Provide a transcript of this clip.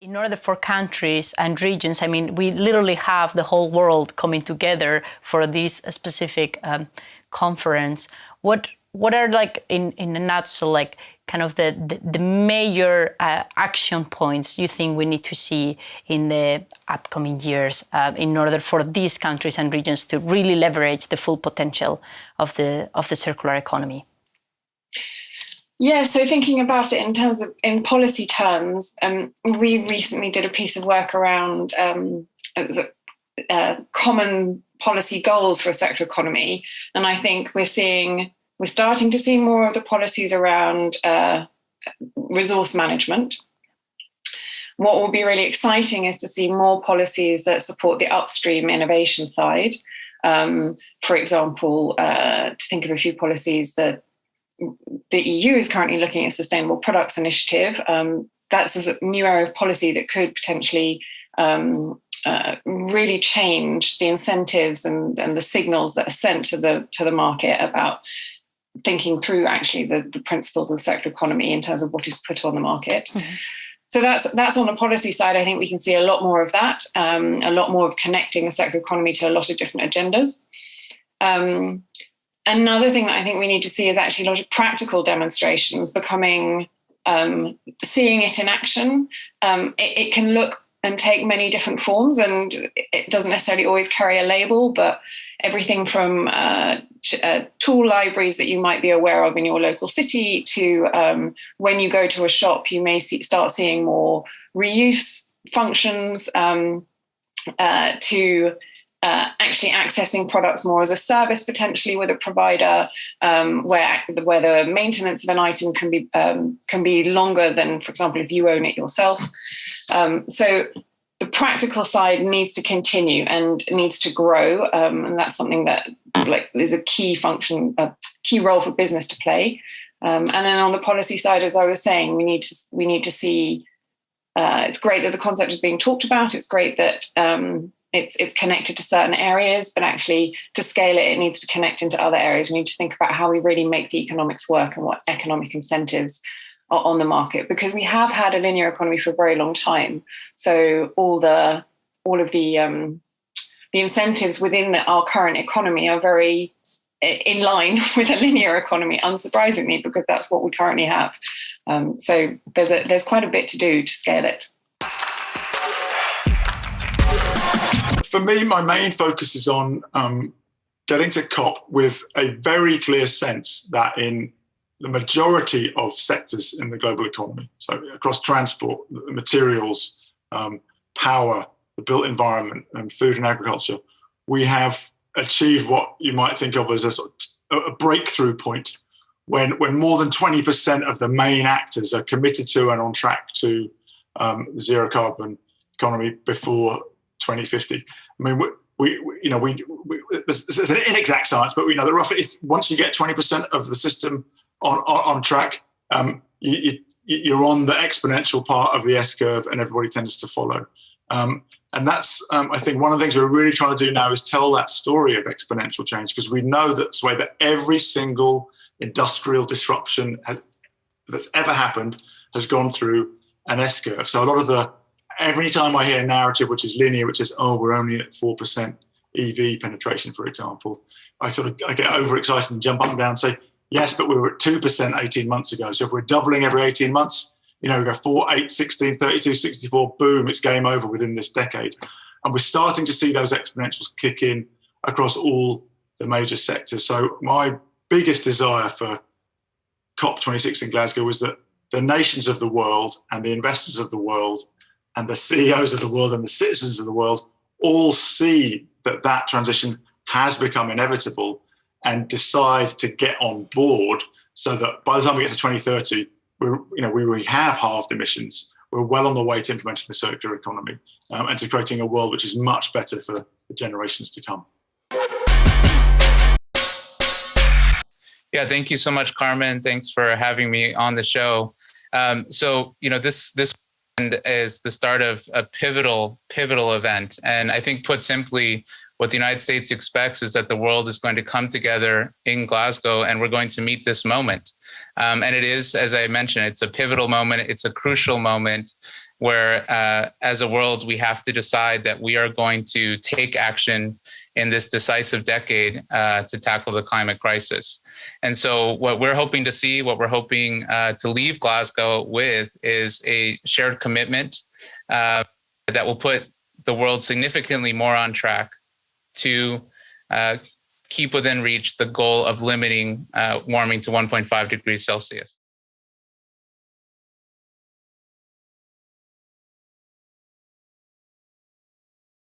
In order for countries and regions, I mean, we literally have the whole world coming together for this specific conference. What are, like, in a nutshell, like kind of the major action points you think we need to see in the upcoming years in order for these countries and regions to really leverage the full potential of the circular economy? Yeah, so thinking about it in policy terms, we recently did a piece of work around common policy goals for a circular economy, and I think we're starting to see more of the policies around resource management. What will be really exciting is to see more policies that support the upstream innovation side. For example, to think of a few policies that the EU is currently looking at, Sustainable Products Initiative. That's a new area of policy that could potentially really change the incentives and the signals that are sent to the market about thinking through actually the principles of the circular economy in terms of what is put on the market. Mm-hmm. So that's on the policy side. I think we can see a lot more of that, a lot more of connecting the circular economy to a lot of different agendas. Another thing that I think we need to see is actually a lot of practical demonstrations seeing it in action. It can look and take many different forms, and it doesn't necessarily always carry a label, but everything from tool libraries that you might be aware of in your local city to when you go to a shop, you may start seeing more reuse functions to actually accessing products more as a service, potentially with a provider, where the maintenance of an item can be longer than, for example, if you own it yourself. So the practical side needs to continue and needs to grow, and that's something that is a key function, a key role for business to play. And then on the policy side, as I was saying, we need to see. It's great that the concept is being talked about. It's great that it's connected to certain areas, but actually to scale it, it needs to connect into other areas. We need to think about how we really make the economics work and what economic incentives are on the market, because we have had a linear economy for a very long time. So all of the incentives within our current economy are very in line with a linear economy, unsurprisingly, because that's what we currently have. So there's quite a bit to do to scale it. For me, my main focus is on getting to COP with a very clear sense that in the majority of sectors in the global economy, so across transport, materials, power, the built environment, and food and agriculture, we have achieved what you might think of as a breakthrough point when more than 20% of the main actors are committed to and on track to the zero carbon economy before 2050. I mean, it's an inexact science, but we know that roughly once you get 20% of the system on track, you're on the exponential part of the S curve, and everybody tends to follow. And that's, I think, one of the things we're really trying to do now is tell that story of exponential change, because we know that's the way that every single industrial disruption that's ever happened has gone through an S curve. So a lot of every time I hear a narrative which is linear, which is, we're only at 4% EV penetration, for example, I get overexcited and jump up and down and say, yes, but we were at 2% 18 months ago. So if we're doubling every 18 months, we go 4, 8, 16, 32, 64, boom, it's game over within this decade. And we're starting to see those exponentials kick in across all the major sectors. So my biggest desire for COP26 in Glasgow was that the nations of the world and the investors of the world and the CEOs of the world and the citizens of the world all see that transition has become inevitable and decide to get on board, so that by the time we get to 2030, we have halved emissions. We're well on the way to implementing the circular economy and to creating a world which is much better for the generations to come. Yeah, thank you so much, Carmen. Thanks for having me on the show. This is the start of a pivotal event. And I think, put simply, What the United States expects is that the world is going to come together in Glasgow, and we're going to meet this moment. And it is, as I mentioned, it's a pivotal moment. It's a crucial moment where, as a world, we have to decide that we are going to take action in this decisive decade to tackle the climate crisis. And so what we're hoping to see, what we're hoping to leave Glasgow with, is a shared commitment that will put the world significantly more on track to keep within reach the goal of limiting warming to 1.5 degrees Celsius.